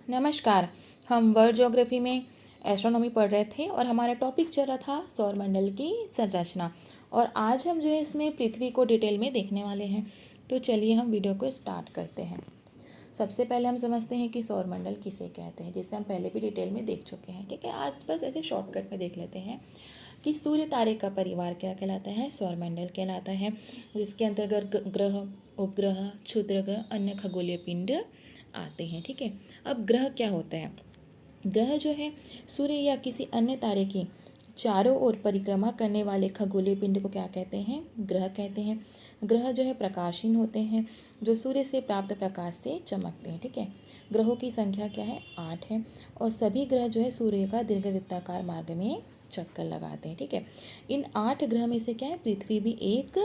नमस्कार। हम world geography में एस्ट्रोनॉमी पढ़ रहे थे और हमारा टॉपिक चल रहा था सौरमंडल की संरचना। और आज हम जो है इसमें पृथ्वी को डिटेल में देखने वाले हैं। तो चलिए हम वीडियो को स्टार्ट करते हैं। सबसे पहले हम समझते हैं कि सौरमंडल किसे कहते हैं, जिसे हम पहले भी डिटेल में देख चुके हैं। ठीक है, आज बस ऐसे शॉर्टकट में देख लेते हैं कि सूर्य तारे का परिवार क्या कहलाता है, सौरमंडल कहलाता है, जिसके अंतर्गत ग्रह, उपग्रह, क्षुद्रग्रह, अन्य खगोलीय पिंड आते हैं। ठीक है, अब ग्रह क्या होता है? ग्रह जो है सूर्य या किसी अन्य तारे की चारों ओर परिक्रमा करने वाले खगोलीय पिंड को क्या कहते हैं? ग्रह कहते हैं। ग्रह जो है प्रकाशहीन होते हैं, जो सूर्य से प्राप्त प्रकाश से चमकते हैं। ठीक है, ग्रहों की संख्या क्या है? 8 है। और सभी ग्रह जो है सूर्य का दीर्घवृत्ताकार मार्ग में चक्कर लगाते हैं। ठीक है, इन 8 ग्रह में से क्या है? पृथ्वी भी एक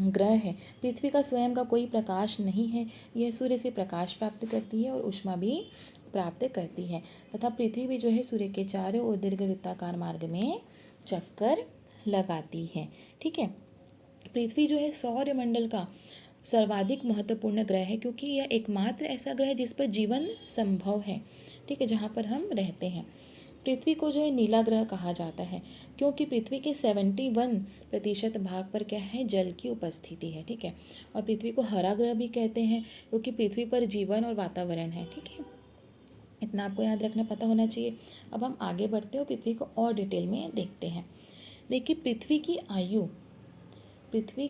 ग्रह है। पृथ्वी का स्वयं का कोई प्रकाश नहीं है, यह सूर्य से प्रकाश प्राप्त करती है और ऊष्मा भी प्राप्त करती है, तथा पृथ्वी भी जो है सूर्य के चारों ओर दीर्घवृत्ताकार मार्ग में चक्कर लगाती है। ठीक है, पृथ्वी जो है सौरमंडल का सर्वाधिक महत्वपूर्ण ग्रह है, क्योंकि यह एकमात्र ऐसा ग्रह है जिस पर जीवन संभव है। ठीक है, जहाँ पर हम रहते हैं। पृथ्वी को जो है नीला ग्रह कहा जाता है, क्योंकि पृथ्वी के 71% भाग पर क्या है? जल की उपस्थिति है। ठीक है, और पृथ्वी को हरा ग्रह भी कहते हैं, क्योंकि पृथ्वी पर जीवन और वातावरण है। ठीक है, इतना आपको याद रखना पता होना चाहिए। अब हम आगे बढ़ते हो, पृथ्वी को और डिटेल में देखते हैं। देखिए, पृथ्वी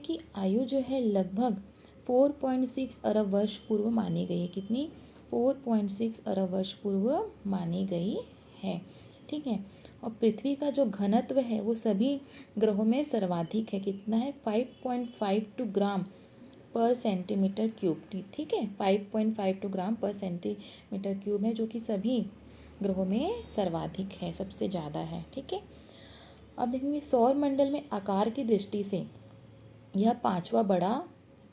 की आयु जो है लगभग 4.6 अरब वर्ष पूर्व मानी गई है। कितनी? 4.6 अरब वर्ष पूर्व मानी गई है। ठीक है, और पृथ्वी का जो घनत्व है वो सभी ग्रहों में सर्वाधिक है। कितना है? 5.52 ग्राम पर सेंटीमीटर क्यूब। ठीक है, 5.52 ग्राम पर सेंटीमीटर क्यूब है, जो कि सभी ग्रहों में सर्वाधिक है, सबसे ज़्यादा है। ठीक है, अब देखेंगे सौरमंडल में आकार की दृष्टि से यह 5वां बड़ा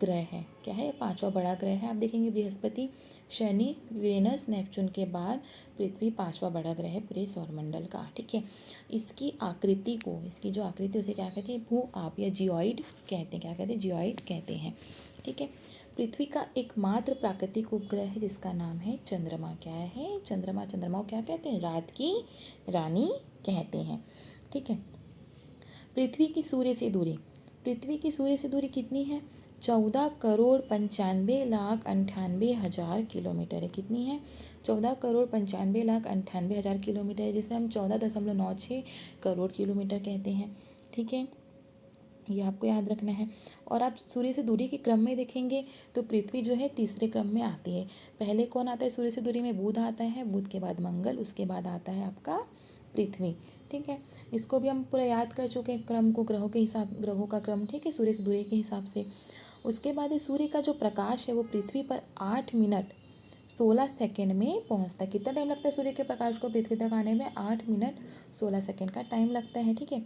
ग्रह है। क्या है? 5वां बड़ा ग्रह है। आप देखेंगे बृहस्पति, शनि, वेनस, नेपच्यून के बाद पृथ्वी 5वां बड़ा ग्रह है पूरे सौरमंडल का। ठीक है, इसकी जो आकृति उसे क्या कहते हैं? भू आप या जियोइड कहते हैं। क्या कहते हैं? जियोइड कहते हैं। ठीक है, पृथ्वी का एकमात्र प्राकृतिक उपग्रह है जिसका नाम है चंद्रमा। क्या है? चंद्रमा को क्या कहते हैं? रात की रानी कहते हैं। ठीक है, पृथ्वी की सूर्य से दूरी कितनी है? 14,95,98,000 किलोमीटर है। कितनी है? 14,95,98,000 किलोमीटर है, जिसे हम 14.96 करोड़ किलोमीटर कहते हैं। ठीक है, ये आपको याद रखना है। और आप सूर्य से दूरी के क्रम में देखेंगे तो पृथ्वी जो है तीसरे क्रम में आती है। पहले कौन आता है सूर्य से दूरी में? बुध आता है, बुध के बाद मंगल, उसके बाद आता है आपका पृथ्वी। ठीक है, इसको भी हम पूरा याद कर चुके हैं क्रम को, ग्रहों का क्रम। ठीक है, सूर्य से दूरी के हिसाब से। उसके बाद सूर्य का जो प्रकाश है वो पृथ्वी पर 8 मिनट 16 सेकेंड में पहुंचता है। कितना टाइम लगता है सूर्य के प्रकाश को पृथ्वी तक आने में? 8 मिनट 16 सेकेंड का टाइम लगता है। ठीक है,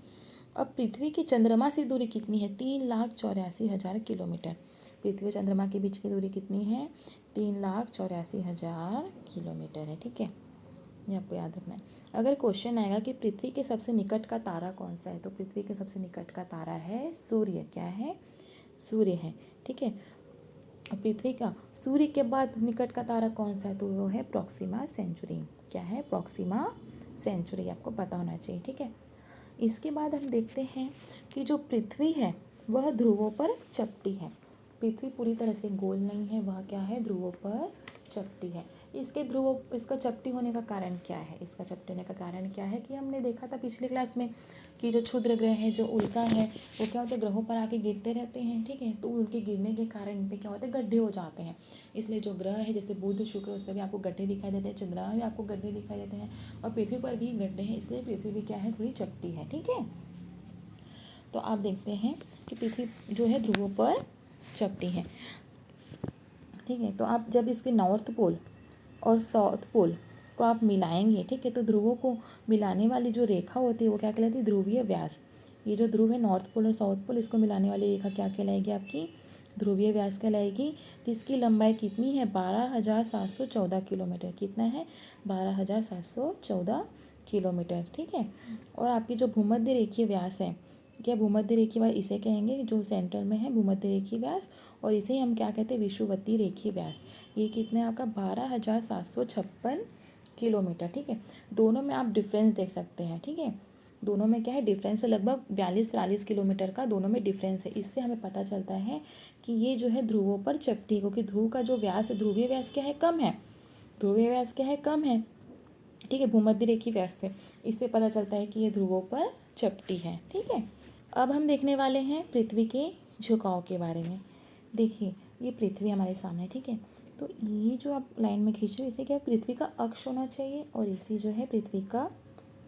अब पृथ्वी की चंद्रमा से दूरी कितनी है? 3,84,000 किलोमीटर। पृथ्वी और चंद्रमा के बीच की दूरी कितनी है? 3,84,000 किलोमीटर है। ठीक है, ये आपको याद रखना है। अगर क्वेश्चन आएगा कि पृथ्वी के सबसे निकट का तारा कौन सा है, तो पृथ्वी के सबसे निकट का तारा है सूर्य। क्या है? सूर्य है। ठीक है, पृथ्वी का सूर्य के बाद निकट का तारा कौन सा है? तो वो है प्रॉक्सिमा सेंचुरी। क्या है? प्रॉक्सिमा सेंचुरी, आपको पता होना चाहिए। ठीक है, इसके बाद हम देखते हैं कि जो पृथ्वी है वह ध्रुवों पर चपटी है। पृथ्वी पूरी तरह से गोल नहीं है, वह क्या है? ध्रुवों पर चपटी है। इसका चपटी होने का कारण क्या है? इसका चपटी होने का कारण क्या है कि हमने देखा था पिछले क्लास में कि जो क्षुद्र ग्रह है, जो उल्का है, वो क्या होते हैं? ग्रहों पर आके गिरते रहते हैं। ठीक है, तो उनके गिरने के कारण इन पे क्या होते हैं? गड्ढे हो जाते हैं। इसलिए जो ग्रह है जैसे बुध, शुक्र, उस पर भी आपको गड्ढे दिखाई देते हैं, चंद्रमा में भी आपको गड्ढे दिखाई देते हैं, और पृथ्वी पर भी गड्ढे हैं, इसलिए पृथ्वी भी क्या है? थोड़ी चपटी है। ठीक है, तो आप देखते हैं कि पृथ्वी जो है ध्रुवों पर चपटी है। ठीक है, तो आप जब इसके नॉर्थ पोल और साउथ पोल को आप मिलाएंगे, ठीक है, तो ध्रुवों को मिलाने वाली जो रेखा होती है वो क्या कहलाती है? ध्रुवीय व्यास। ये जो ध्रुव है नॉर्थ पोल और साउथ पोल, इसको मिलाने वाली रेखा क्या कहलाएगी? आपकी ध्रुवीय व्यास कहलाएगी। जिसकी लंबाई कितनी है? 12,714 किलोमीटर। कितना है? 12,714 किलोमीटर। ठीक है, और आपकी जो भूमध्य रेखीय व्यास है क्या भूमध्य रेखीय व्यास इसे कहेंगे जो सेंटर में है भूमध्य रेखीय व्यास, और इसे ही हम क्या कहते हैं विषुवतीय रेखीय व्यास। ये कितने आपका 12,756 किलोमीटर। ठीक है, दोनों में आप डिफरेंस देख सकते हैं। ठीक है, दोनों में क्या है डिफरेंस है, लगभग 42-43 किलोमीटर का दोनों में डिफरेंस है। इससे हमें पता चलता है कि ये जो है ध्रुवों पर चपटी है, क्योंकि ध्रुव का जो व्यास है ध्रुवीय व्यास क्या है कम है, ध्रुवीय व्यास क्या है कम है। ठीक है, भूमध्य रेखीय व्यास से इससे पता चलता है कि ये ध्रुवों पर चपटी है। ठीक है, अब हम देखने वाले हैं पृथ्वी के झुकाव के बारे में। देखिए ये पृथ्वी हमारे सामने, ठीक है, तो ये जो आप लाइन में खींच रहे हो इसे क्या पृथ्वी का अक्ष होना चाहिए और इसी जो है पृथ्वी का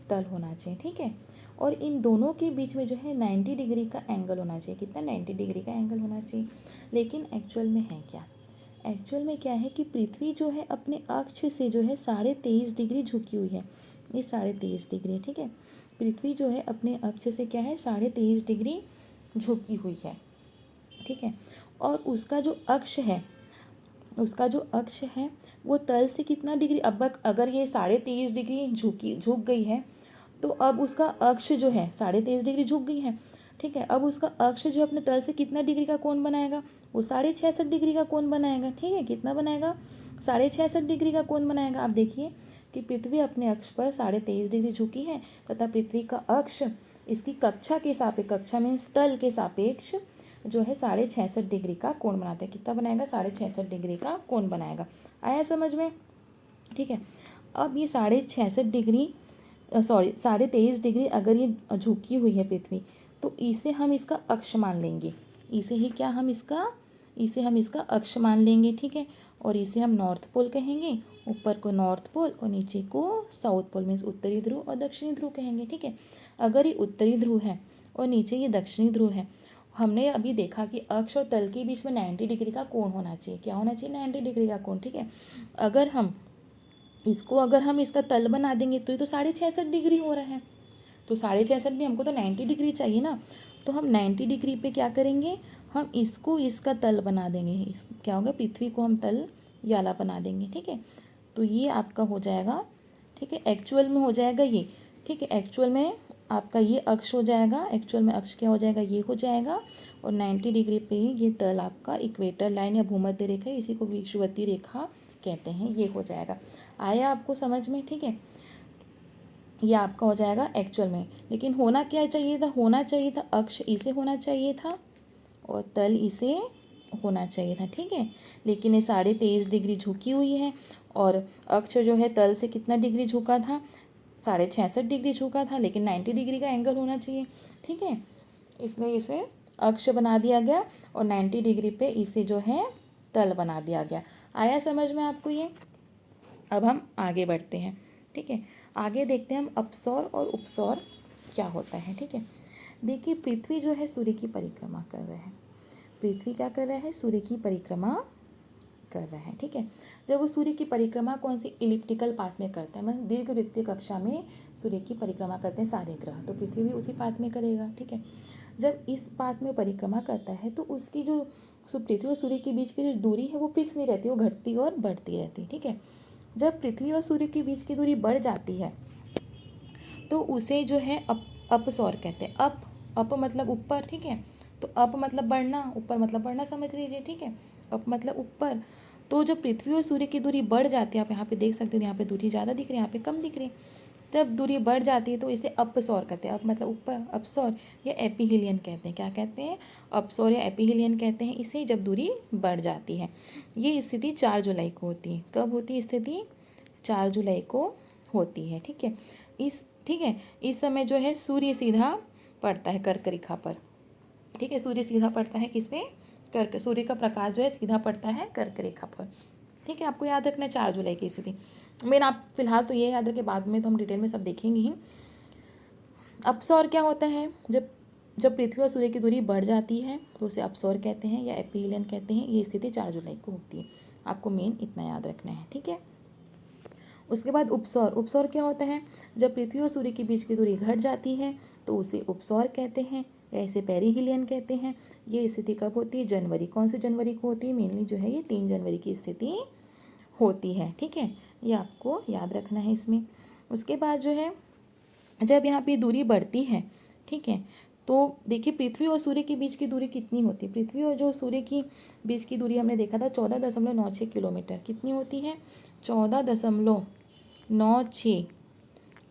तल होना चाहिए। ठीक है, और इन दोनों के बीच में जो है 90 डिग्री का एंगल होना चाहिए। कितना 90 डिग्री का एंगल होना चाहिए। लेकिन एक्चुअल में है क्या, एक्चुअल में क्या है कि पृथ्वी जो है अपने अक्ष से जो है 23.5 डिग्री झुकी हुई है। ये 23.5 डिग्री, ठीक है, पृथ्वी जो है अपने अक्ष से क्या है 23.5 डिग्री झुकी हुई है। ठीक है, और उसका जो अक्ष है, उसका जो अक्ष है वो तल से कितना डिग्री, अब अगर ये 23.5 डिग्री झुक गई है तो अब उसका अक्ष जो है 23.5 डिग्री झुक गई है। ठीक है, अब उसका अक्ष जो अपने तल से कितना डिग्री का कोण बनाएगा, वो 66.5 डिग्री का कोण बनाएगा। ठीक है, कितना बनाएगा 66.5 डिग्री का कोण बनाएगा। आप देखिए कि पृथ्वी अपने अक्ष पर 23.5 डिग्री झुकी है तथा पृथ्वी का अक्ष इसकी कक्षा के सापेक्ष, कक्षा में तल के सापेक्ष जो है 66.5 डिग्री का कोण बनाते हैं। कितना बनाएगा 66.5 डिग्री का कोण बनाएगा। आया समझ में। ठीक है, अब ये 66.5 डिग्री 23.5 डिग्री अगर ये झुकी हुई है पृथ्वी, तो इसे हम इसका अक्ष मान लेंगे। इसे ही क्या हम इसका अक्ष मान लेंगे। ठीक है, और इसे हम नॉर्थ पोल कहेंगे, ऊपर को नॉर्थ पोल और नीचे को साउथ पोल, मीन्स उत्तरी ध्रुव और दक्षिणी ध्रुव कहेंगे। ठीक है, अगर ये उत्तरी ध्रुव है और नीचे ये दक्षिणी ध्रुव है, हमने अभी देखा कि अक्ष और तल के बीच में 90 डिग्री का कोण होना चाहिए। क्या होना चाहिए 90 डिग्री का कोण। ठीक है, अगर हम इसका तल बना देंगे तो ये तो 66.5 डिग्री हो रहा है, तो 66.5 में हमको तो 90 डिग्री चाहिए ना, तो हम 90 डिग्री पे क्या करेंगे, हम इसका तल बना देंगे। क्या होगा, पृथ्वी को हम तल याला बना देंगे। ठीक है, तो ये आपका हो जाएगा। ठीक है, एक्चुअल में हो जाएगा ये। ठीक है, एक्चुअल में आपका ये अक्ष हो जाएगा, एक्चुअल में अक्ष क्या हो जाएगा, ये हो जाएगा, और 90 डिग्री पे ही ये तल आपका इक्वेटर लाइन या भूमध्य रेखा, इसी को विषुवतीय रेखा कहते हैं, ये हो जाएगा। आया आपको समझ में। ठीक है, ये आपका हो जाएगा एक्चुअल में। लेकिन होना क्या चाहिए था, होना चाहिए था अक्ष इसे होना चाहिए था और तल इसे होना चाहिए था। ठीक है, लेकिन ये 23.5 डिग्री झुकी हुई है और अक्ष जो है तल से कितना डिग्री झुका था, 66.5 डिग्री झुका था, लेकिन 90 डिग्री का एंगल होना चाहिए। ठीक है, इसलिए इसे अक्ष बना दिया गया और 90 डिग्री पे इसे जो है तल बना दिया गया। आया समझ में आपको ये। अब हम आगे बढ़ते हैं। ठीक है, आगे देखते हैं हम अपसौर और उपसौर क्या होता है। ठीक है, देखिए पृथ्वी जो है सूर्य की परिक्रमा कर रहा है। पृथ्वी क्या कर रहा है, सूर्य की परिक्रमा कर रहा है। ठीक है, जब वो सूर्य की परिक्रमा कौन सी इलिप्टिकल पाथ में करता है, मतलब दीर्घवृत्तीय कक्षा में सूर्य की परिक्रमा करते हैं सारे ग्रह, तो पृथ्वी भी उसी पाथ में करेगा। ठीक है, जब इस पाथ में परिक्रमा करता है तो उसकी जो पृथ्वी और सूर्य के बीच की जो दूरी है वो फिक्स नहीं रहती, वो घटती और बढ़ती रहती है। ठीक है, जब पृथ्वी और सूर्य के बीच की दूरी बढ़ जाती है तो उसे जो है अपसौर कहते हैं। अप मतलब ऊपर। ठीक है, तो अप मतलब बढ़ना, ऊपर मतलब बढ़ना समझ लीजिए। ठीक है, अप मतलब ऊपर। तो जब पृथ्वी और सूर्य की दूरी बढ़ जाती है, आप यहाँ पे देख सकते हैं, यहाँ पे दूरी ज़्यादा दिख रही है, यहाँ पे कम दिख रही है। जब दूरी बढ़ जाती है तो इसे अपसौर कहते हैं। अप मतलब ऊपर, अपसौर या एपीहिलियन कहते हैं। क्या कहते हैं, अपसौर या एपीहिलियन कहते हैं इसे, जब दूरी बढ़ जाती है। ये स्थिति 4 जुलाई को होती है। कब होती है स्थिति, 4 जुलाई को होती है। ठीक है, इस समय जो है सूर्य सीधा पड़ता है कर्क रेखा पर। ठीक है, सूर्य सीधा पड़ता है किस पे, कर्क, सूर्य का प्रकाश जो है सीधा पड़ता है कर्क रेखा पर। ठीक है, आपको याद रखना है 4 जुलाई की स्थिति। मेन आप फिलहाल तो ये याद रखें, बाद में तो हम डिटेल में सब देखेंगे ही। अपसौर क्या होता है, जब पृथ्वी और सूर्य की दूरी बढ़ जाती है तो उसे अपसौर कहते हैं या एपीहिलियन कहते हैं। ये स्थिति 4 जुलाई को होती है। आपको मेन इतना याद रखना है। ठीक है, उसके बाद उपसौर क्या होता है, जब पृथ्वी और सूर्य के बीच की दूरी घट जाती है तो उसे उपसौर कहते हैं या इसे पेरिहिलियन कहते हैं। ये स्थिति कब होती है, जनवरी, कौन सी जनवरी को होती है, मेनली जो है ये 3 जनवरी की स्थिति होती है। ठीक है, ये आपको याद रखना है इसमें। उसके बाद जो है जब यहाँ पे दूरी बढ़ती है, ठीक है, तो देखिए पृथ्वी और सूर्य के बीच की दूरी कितनी होती है। पृथ्वी और जो सूर्य की बीच की दूरी हमने देखा था 14.96 किलोमीटर। कितनी होती है? 14.96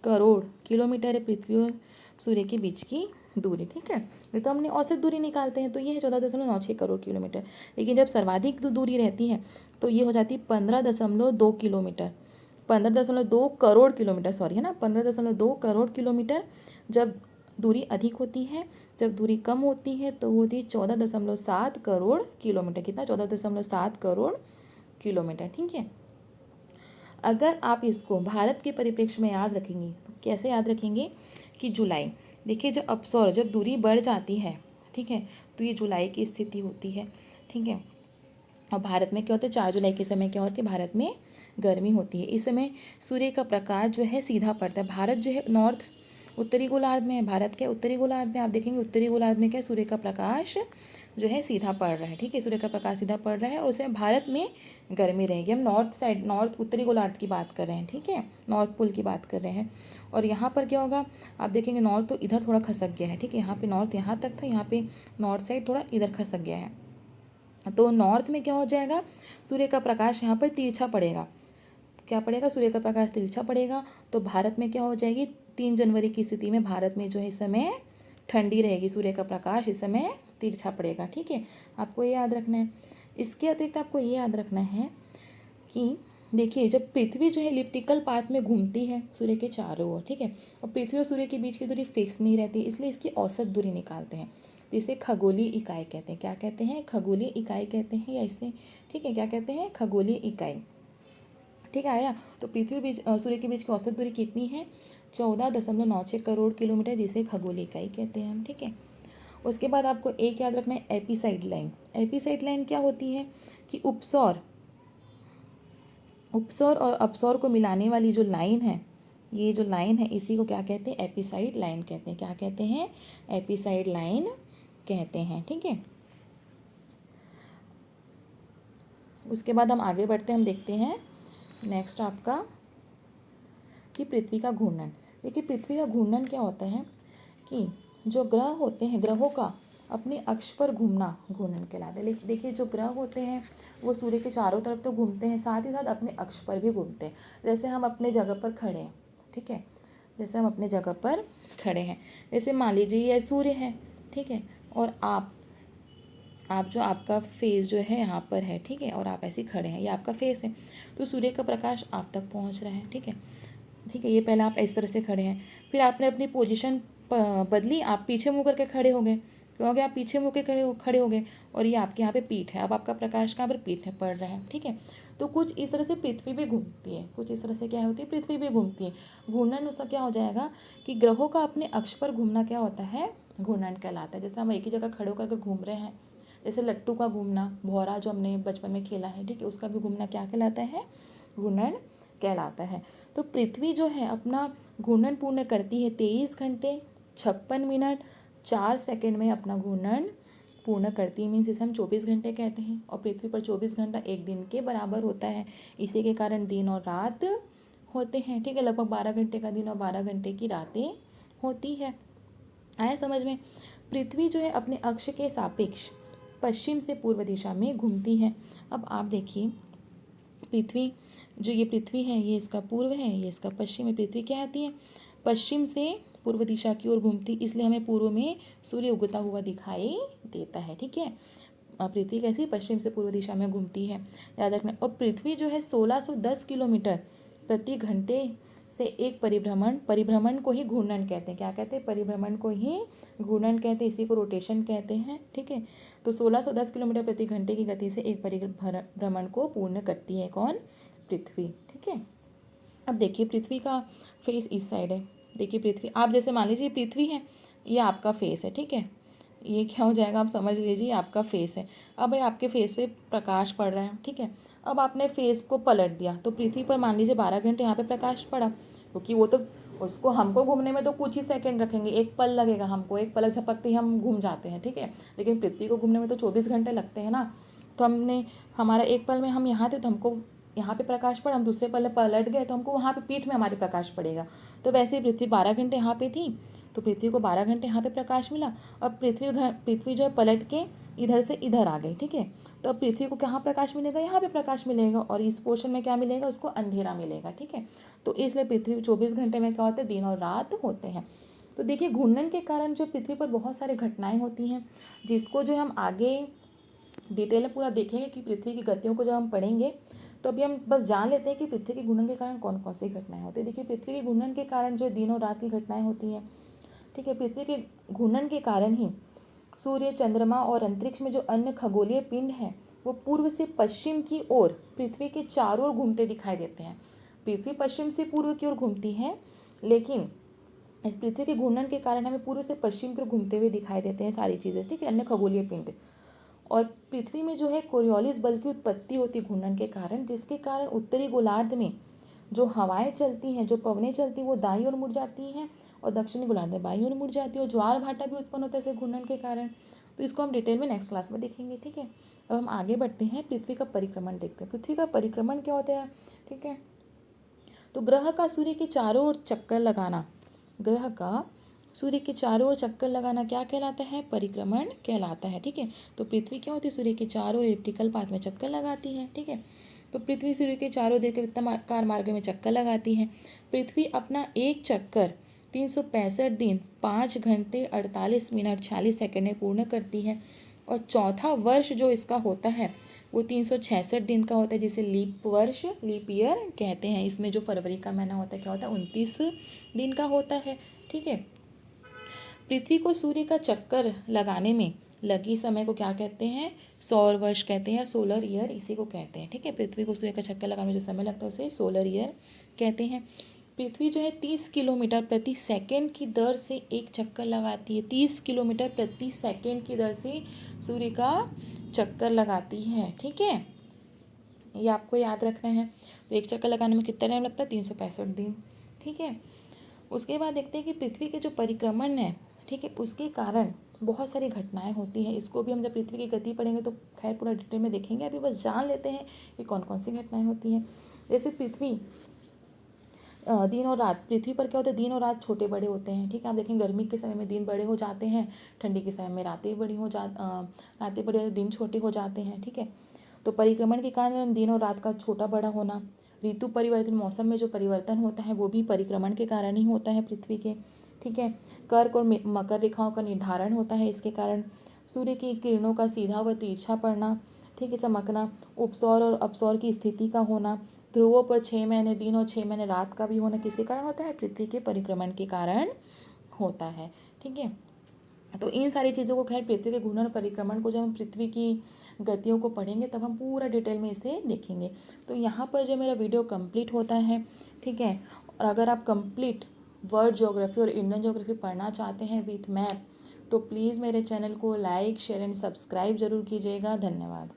करोड़ किलोमीटर है पृथ्वी और सूर्य के बीच की दूरी। ठीक है, ये तो हमने औसत दूरी निकालते हैं, तो ये है 14.96 करोड़ किलोमीटर। लेकिन जब सर्वाधिक दूरी रहती है तो ये हो जाती है 15.2 किलोमीटर, 15.2 करोड़ किलोमीटर, सॉरी, है ना, 15.2 करोड़ किलोमीटर जब दूरी अधिक होती है। जब दूरी कम होती है तो होती है 14.7 करोड़ किलोमीटर। कितना? 14.7 करोड़ किलोमीटर। ठीक है, अगर आप इसको भारत के परिप्रेक्ष्य में याद रखेंगे तो कैसे याद रखेंगे कि जुलाई, देखिए जब दूरी बढ़ जाती है, ठीक है, तो ये जुलाई की स्थिति होती है। ठीक है, और भारत में क्या होता है, 4 जुलाई के समय क्या होती है, भारत में गर्मी होती है। इस समय सूर्य का प्रकाश जो है सीधा पड़ता है। भारत जो है नॉर्थ उत्तरी गोलार्ध में है, भारत के उत्तरी गोलार्ध में आप देखेंगे उत्तरी गोलार्ध में क्या सूर्य का प्रकाश जो है सीधा पड़ रहा है। ठीक है, सूर्य का प्रकाश सीधा पड़ रहा है और उसमें भारत में गर्मी रहेगी। हम नॉर्थ साइड, नॉर्थ उत्तरी गोलार्ध की बात कर रहे हैं। ठीक है, नॉर्थ पोल की बात कर रहे हैं। और यहाँ पर क्या होगा, आप देखेंगे नॉर्थ तो इधर थोड़ा खसक गया है। ठीक है, यहाँ पे नॉर्थ यहाँ तक था, यहाँ पे नॉर्थ साइड थोड़ा इधर खसक गया है। तो नॉर्थ में क्या हो जाएगा, सूर्य का प्रकाश यहाँ पर तिरछा पड़ेगा। क्या पड़ेगा? सूर्य का प्रकाश तिरछा पड़ेगा। तो भारत में क्या हो जाएगी, 3 जनवरी की स्थिति में भारत में जो है इस समय ठंडी रहेगी, सूर्य का प्रकाश इस समय तिरछा पड़ेगा। ठीक है, आपको ये याद रखना है। इसके अतिरिक्त आपको ये याद रखना है कि देखिए जब पृथ्वी जो है इलिप्टिकल पाथ में घूमती है सूर्य के चारों ओर, ठीक है, और पृथ्वी और सूर्य के बीच की दूरी फिक्स नहीं रहती, इसलिए इसकी औसत दूरी निकालते हैं। तो इसे खगोलीय इकाई कहते हैं। क्या कहते हैं? खगोलीय इकाई कहते हैं, या इसे, ठीक है, क्या कहते हैं? खगोलीय इकाई। ठीक है, आया। तो पृथ्वी और बीच सूर्य के बीच की औसत दूरी कितनी है? 14.96 करोड़ किलोमीटर, जिसे खगोलीय इकाई कहते हैं हम। ठीक है, उसके बाद आपको एक याद रखना है, एपिसाइड लाइन। एपिसाइड लाइन क्या होती है कि उपसौर और अपसौर को मिलाने वाली जो लाइन है, ये जो लाइन है इसी को क्या कहते हैं? एपिसाइड लाइन कहते हैं। क्या कहते हैं? एपिसाइड लाइन कहते हैं। ठीक है, उसके बाद हम आगे बढ़ते हैं, हम देखते हैं नेक्स्ट आपका कि पृथ्वी का घूर्णन। देखिए पृथ्वी का घूर्णन क्या होता है कि जो ग्रह होते हैं, ग्रहों का अपने अक्ष पर घूमना घूर्णन कहलाता है। देखिए जो ग्रह होते हैं वो सूर्य के चारों तरफ तो घूमते हैं, साथ ही साथ अपने अक्ष पर भी घूमते हैं। जैसे हम अपने जगह पर खड़े हैं, ठीक है, जैसे हम अपने जगह पर खड़े हैं, जैसे मान लीजिए ये सूर्य है, ठीक है, और आप जो आपका फेस जो है यहाँ पर है, ठीक है, और आप ऐसे खड़े हैं, ये आपका फेस है, तो सूर्य का प्रकाश आप तक पहुँच रहा है। ठीक है, ठीक है, ये पहले आप इस तरह से खड़े हैं, फिर आपने अपनी पोजीशन बदली, आप पीछे मुँह करके खड़े हो गए, क्योंकि आप पीछे मुँह के खड़े हो गए, और ये आपके यहाँ पे पीठ है, अब आपका प्रकाश कहाँ पर? पीठ में पड़ रहा है। ठीक है, तो कुछ इस तरह से पृथ्वी भी घूमती है, कुछ इस तरह से क्या होती है, पृथ्वी भी घूमती है। घूर्णन उसका क्या हो जाएगा कि ग्रहों का अपने अक्ष पर घूमना क्या होता है? घूर्णन कहलाता है। जैसे हम एक ही जगह खड़े होकर घूम रहे हैं, जैसे लट्टू का घूमना, भौरा जो हमने बचपन में खेला है, ठीक है, उसका भी घूमना क्या कहलाता है? घूर्णन कहलाता है। तो पृथ्वी जो है अपना घूर्णन पूर्ण करती है 23 घंटे 56 मिनट 4 सेकंड में अपना घूर्णन पूर्ण करती है। मीन्स इसे हम 24 घंटे कहते हैं, और पृथ्वी पर 24 घंटा एक दिन के बराबर होता है। इसी के कारण दिन और रात होते हैं। ठीक है, लगभग 12 घंटे का दिन और 12 घंटे की रातें होती है। आया समझ में? पृथ्वी जो है अपने अक्ष के सापेक्ष पश्चिम से पूर्व दिशा में घूमती है। अब आप देखिए पृथ्वी, जो ये पृथ्वी है ये इसका पूर्व है, ये इसका पश्चिम है। पृथ्वी क्या आती है? पश्चिम से पूर्व दिशा की ओर घूमती, इसलिए हमें पूर्व में सूर्य उगता हुआ दिखाई देता है। ठीक है, पृथ्वी कैसी? पश्चिम से पूर्व दिशा में घूमती है, याद रखना। और पृथ्वी जो है 1610 किलोमीटर प्रति घंटे से एक परिभ्रमण को ही घूर्णन कहते हैं। क्या कहते हैं? परिभ्रमण को ही घूर्णन कहते हैं, इसी को रोटेशन कहते हैं। ठीक है, तो 1610 किलोमीटर प्रति घंटे की गति से एक परिभ्रमण को पूर्ण करती है कौन? पृथ्वी। ठीक है, अब देखिए पृथ्वी का फेस इस साइड है। देखिए पृथ्वी, आप जैसे मान लीजिए पृथ्वी है, ये आपका फेस है। ठीक है, ये क्या हो जाएगा, आप समझ लीजिए आपका फेस है। अब आपके फेस पे प्रकाश पड़ रहा है। ठीक है, अब आपने फेस को पलट दिया तो पृथ्वी पर मान लीजिए 12 घंटे यहाँ पे प्रकाश पड़ा, क्योंकि वो तो उसको हमको घूमने में तो कुछ ही सेकंड रखेंगे, एक पल लगेगा हमको, एक पलक झपकते ही हम घूम जाते हैं। ठीक है, लेकिन पृथ्वी को घूमने में तो 24 घंटे लगते हैं ना। तो हमने हमारा एक पल में हम यहाँ थे तो हमको यहाँ पे प्रकाश पड़ा, हम दूसरे पल पलट गए तो हमको वहाँ पे पीठ में हमारे प्रकाश पड़ेगा। तो वैसे ही पृथ्वी 12 घंटे यहाँ पे थी तो पृथ्वी को 12 घंटे यहाँ पे प्रकाश मिला। अब पृथ्वी जो है पलट के इधर से इधर आ गई, ठीक है। तो अब पृथ्वी को कहाँ प्रकाश मिलेगा, यहाँ पे प्रकाश मिलेगा, और इस पोर्शन में क्या मिलेगा, उसको अंधेरा मिलेगा, ठीक है। तो इसलिए पृथ्वी 24 घंटे में क्या होता है, दिन और रात होते हैं। तो देखिए घूर्णन के कारण जो पृथ्वी पर बहुत सारी घटनाएं होती हैं, जिसको जो हम आगे डिटेल में पूरा देखेंगे कि पृथ्वी की गतियों को जब हम पढ़ेंगे तो अभी हम बस जान लेते हैं कि पृथ्वी के घूर्णन के कारण कौन कौन सी घटनाएं होती है। देखिए पृथ्वी के घूर्णन के कारण जो दिन और रात की घटनाएं होती हैं, ठीक है। पृथ्वी के घूर्णन के कारण ही सूर्य, चंद्रमा और अंतरिक्ष में जो अन्य खगोलीय पिंड हैं वो पूर्व से पश्चिम की ओर पृथ्वी के चारों ओर घूमते दिखाई देते हैं। पृथ्वी पश्चिम से पूर्व की ओर घूमती है, लेकिन पृथ्वी के घूर्णन के कारण हमें पूर्व से पश्चिम की ओर घूमते हुए दिखाई देते हैं सारी चीज़ें, ठीक है, अन्य खगोलीय पिंड। और पृथ्वी में जो है कोरियोलिस बल की उत्पत्ति होती है घूर्णन के कारण, जिसके कारण उत्तरी गोलार्ध में जो हवाएं चलती हैं, जो पवनें चलती हैं, वो दाईं ओर मुड़ जाती हैं, और दक्षिणी गोलार्ध में बाईं ओर मुड़ जाती है, और ज्वार भाटा भी उत्पन्न होता है इसे घूर्णन के कारण। तो इसको हम डिटेल में नेक्स्ट क्लास में देखेंगे, ठीक है। अब हम आगे बढ़ते हैं, पृथ्वी का परिक्रमण देखते हैं। पृथ्वी का परिक्रमण क्या होता है, ठीक है। तो ग्रह का सूर्य के चारों ओर चक्कर लगाना, ग्रह का सूर्य के चारों ओर चक्कर लगाना क्या कहलाता है, परिक्रमण कहलाता है, ठीक है। तो पृथ्वी क्या होती है, सूर्य के चारों ओर इलेक्ट्रिकल पाथ में चक्कर लगाती है, ठीक है। तो पृथ्वी सूर्य के चारों ओर देखकर वृत्ताकार मार्ग में चक्कर लगाती है। पृथ्वी अपना एक चक्कर 365 दिन 5 घंटे 48 मिनट 46 सेकेंड में पूर्ण करती है। और चौथा वर्ष जो इसका होता है वो 366 दिन का होता है, जिसे लीप वर्ष, लीप ईयर कहते हैं। इसमें जो फरवरी का महीना होता है क्या होता है, 29 दिन का होता है, ठीक है। पृथ्वी को सूर्य का चक्कर लगाने में लगी समय को क्या कहते हैं, सौर वर्ष कहते हैं, या सोलर ईयर इसी को कहते हैं, ठीक है। पृथ्वी को सूर्य का चक्कर लगाने में जो समय लगता है उसे सोलर ईयर कहते हैं। पृथ्वी जो है 30 किलोमीटर प्रति सेकंड की दर से एक चक्कर लगाती है। 30 किलोमीटर प्रति सेकंड की दर से सूर्य का चक्कर लगाती है, ठीक है। ये आपको याद रखना है। तो एक चक्कर लगाने में कितना टाइम लगता है, 365 दिन, ठीक है। उसके बाद देखते हैं कि पृथ्वी के जो परिक्रमण है, ठीक है, उसके कारण बहुत सारी घटनाएं होती हैं। इसको भी हम जब पृथ्वी की गति पढ़ेंगे तो खैर पूरा डिटेल में देखेंगे। अभी बस जान लेते हैं कि कौन कौन सी घटनाएं होती हैं। जैसे पृथ्वी दिन और रात, पृथ्वी पर क्या होता है, दिन और रात छोटे बड़े होते हैं, ठीक है। आप देखेंगे गर्मी के समय में दिन बड़े हो जाते हैं, ठंडी के समय में रातें बड़ी दिन छोटे हो जाते हैं, ठीक है। तो परिक्रमण के कारण दिन और रात का छोटा बड़ा होना, ऋतु परिवर्तन, मौसम में जो परिवर्तन होता है वो भी परिक्रमण के कारण ही होता है पृथ्वी के, ठीक है। कर्क और मकर रेखाओं का निर्धारण होता है इसके कारण। सूर्य की किरणों का सीधा व तिरछा पड़ना, ठीक है, चमकना, उपसौर और अपसौर की स्थिति का होना, ध्रुवों पर 6 महीने दिन और 6 महीने रात का भी होना किसके कारण होता है, पृथ्वी के परिक्रमण के कारण होता है, ठीक है। तो इन सारी चीज़ों को खैर पृथ्वी के घूर्णन और परिक्रमण को जब हम पृथ्वी की गतियों को पढ़ेंगे तब हम पूरा डिटेल में इसे देखेंगे। तो यहाँ पर जो मेरा वीडियो कंप्लीट होता है, ठीक है। और अगर आप कंप्लीट वर्ल्ड ज्योग्राफी और इंडियन ज्योग्राफी पढ़ना चाहते हैं विथ मैप, तो प्लीज़ मेरे चैनल को लाइक, शेयर एंड सब्सक्राइब जरूर कीजिएगा। धन्यवाद।